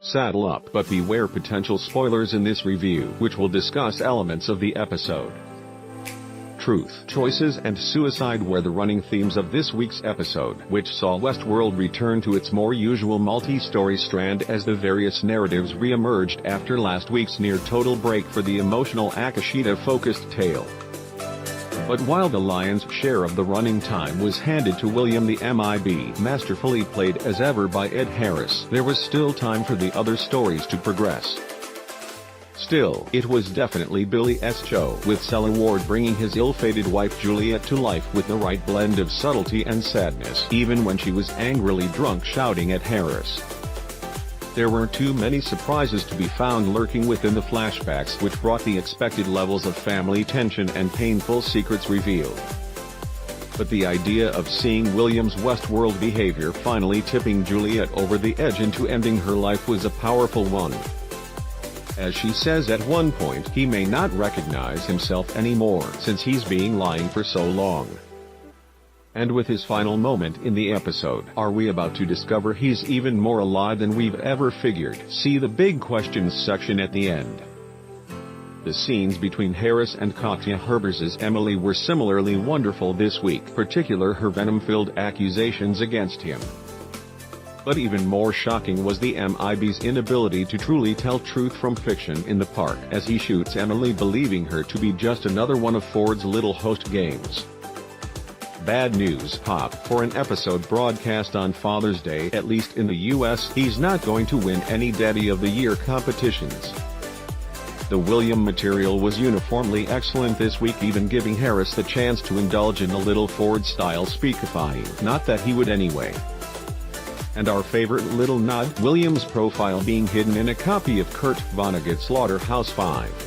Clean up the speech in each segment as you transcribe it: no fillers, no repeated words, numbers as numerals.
Saddle up, but beware potential spoilers in this review, which will discuss elements of the episode. Truth, choices and suicide were the running themes of this week's episode, which saw Westworld return to its more usual multi-story strand as the various narratives re-emerged after last week's near-total break for the emotional Akashita-focused tale. But while the lion's share of the running time was handed to William the MIB, masterfully played as ever by Ed Harris, there was still time for the other stories to progress. Still, it was definitely Billy's show, with Sela Ward bringing his ill-fated wife Juliet to life with the right blend of subtlety and sadness, even when she was angrily drunk shouting at Harris. There were too many surprises to be found lurking within the flashbacks, which brought the expected levels of family tension and painful secrets revealed. But the idea of seeing William's Westworld behavior finally tipping Juliet over the edge into ending her life was a powerful one. As she says at one point, he may not recognize himself anymore since he's been lying for so long. And with his final moment in the episode, are we about to discover he's even more alive than we've ever figured? See the big questions section at the end. The scenes between Harris and Katya Herbers' Emily were similarly wonderful this week, particularly her venom-filled accusations against him. But even more shocking was the MIB's inability to truly tell truth from fiction in the park, as he shoots Emily believing her to be just another one of Ford's little host games. Bad news, Pop. For an episode broadcast on Father's Day, at least in the US, he's not going to win any Daddy of the Year competitions. The William material was uniformly excellent this week, even giving Harris the chance to indulge in a little Ford-style speakifying, not that he would anyway. And our favorite little nod, William's profile being hidden in a copy of Kurt Vonnegut's Slaughterhouse 5.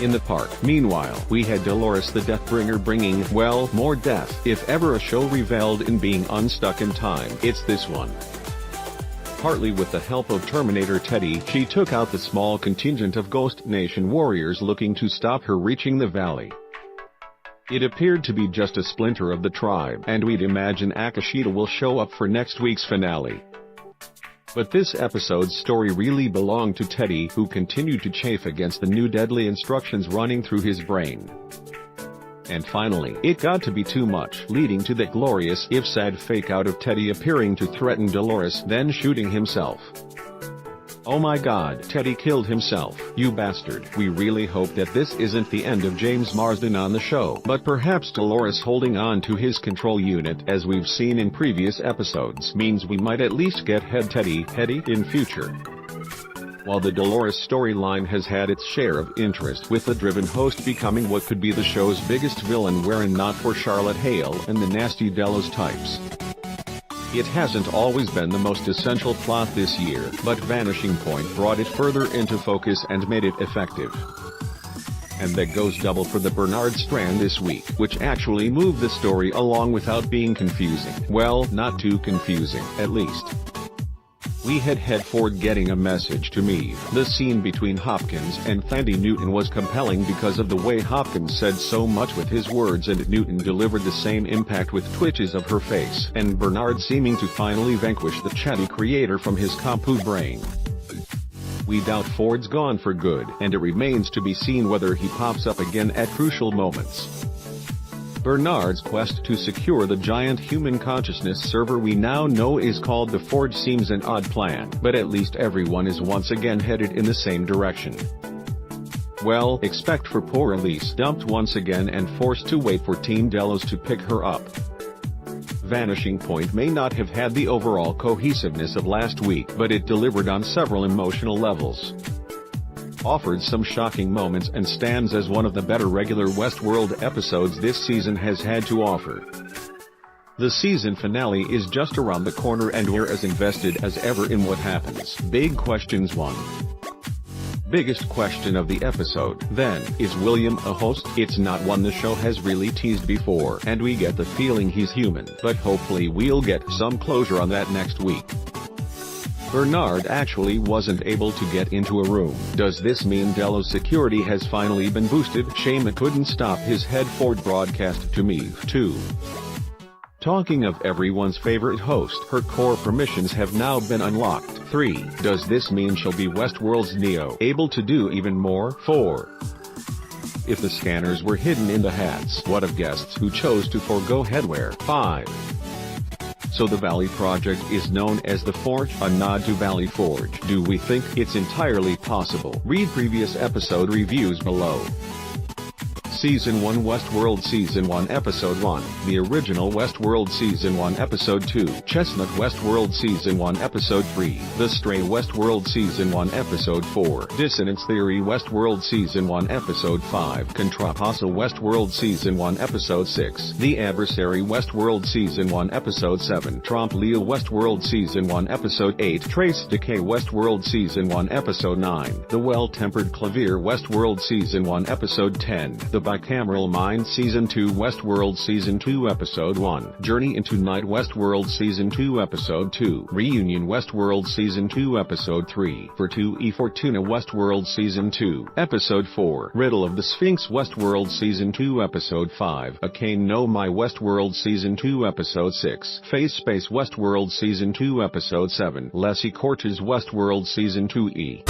In the park, meanwhile, we had Dolores the Deathbringer bringing, well, more death. If ever a show reveled in being unstuck in time, it's this one. Partly with the help of Terminator Teddy, she took out the small contingent of Ghost Nation warriors looking to stop her reaching the valley. It appeared to be just a splinter of the tribe, and we'd imagine Akashita will show up for next week's finale. But this episode's story really belonged to Teddy, who continued to chafe against the new deadly instructions running through his brain. And finally, it got to be too much, leading to that glorious, if sad, fake-out of Teddy appearing to threaten Dolores, then shooting himself. Oh my god, Teddy killed himself, you bastard. We really hope that this isn't the end of James Marsden on the show, but perhaps Dolores holding on to his control unit, as we've seen in previous episodes, means we might at least get Head Teddy in future. While the Dolores storyline has had its share of interest, with the driven host becoming what could be the show's biggest villain were it not for Charlotte Hale and the nasty Delos types. It hasn't always been the most essential plot this year, but Vanishing Point brought it further into focus and made it effective. And that goes double for the Bernard strand this week, which actually moved the story along without being confusing. Well, not too confusing, at least. We had Ford getting a message to me. The scene between Hopkins and Thandie Newton was compelling because of the way Hopkins said so much with his words and Newton delivered the same impact with twitches of her face, and Bernard seeming to finally vanquish the chatty creator from his compu brain. We doubt Ford's gone for good, and it remains to be seen whether he pops up again at crucial moments. Bernard's quest to secure the giant human consciousness server we now know is called the Ford seems an odd plan, but at least everyone is once again headed in the same direction. Well, except for poor Elise, dumped once again and forced to wait for Team Delos to pick her up. Vanishing Point may not have had the overall cohesiveness of last week, but it delivered on several emotional levels. Offered some shocking moments and stands as one of the better regular Westworld episodes this season has had to offer. The season finale is just around the corner and we're as invested as ever in what happens. Big questions 1. Biggest question of the episode, then, is William a host? It's not one the show has really teased before, and we get the feeling he's human, but hopefully we'll get some closure on that next week. Bernard actually wasn't able to get into a room. Does this mean Delos' security has finally been boosted? Shame couldn't stop his Head Ford broadcast to me, too. Talking of everyone's favorite host, her core permissions have now been unlocked. 3. Does this mean she'll be Westworld's Neo, able to do even more? 4. If the scanners were hidden in the hats, what of guests who chose to forego headwear? 5. So the Valley Project is known as the Forge, a nod to Valley Forge. Do we think it's entirely possible? Read previous episode reviews below. Season 1 Westworld Season 1 Episode 1, The Original Westworld Season 1 Episode 2, Chestnut Westworld Season 1 Episode 3, The Stray Westworld Season 1 Episode 4, Dissonance Theory Westworld Season 1 Episode 5, Contrapasso Westworld Season 1 Episode 6, The Adversary Westworld Season 1 Episode 7, Trompe Leo Westworld Season 1 Episode 8, Trace Decay Westworld Season 1 Episode 9, The Well-Tempered Clavier Westworld Season 1 Episode 10, The Bicameral Mind Season 2 Westworld Season 2 Episode 1, Journey into Night Westworld Season 2 Episode 2, Reunion Westworld Season 2 Episode 3, Fortuna Fortuna Westworld Season 2, Episode 4, Riddle of the Sphinx Westworld Season 2 Episode 5, Akane no My Westworld Season 2 Episode 6, Phase Space Westworld Season 2 Episode 7, Leslie Cortez Westworld Season 2 E.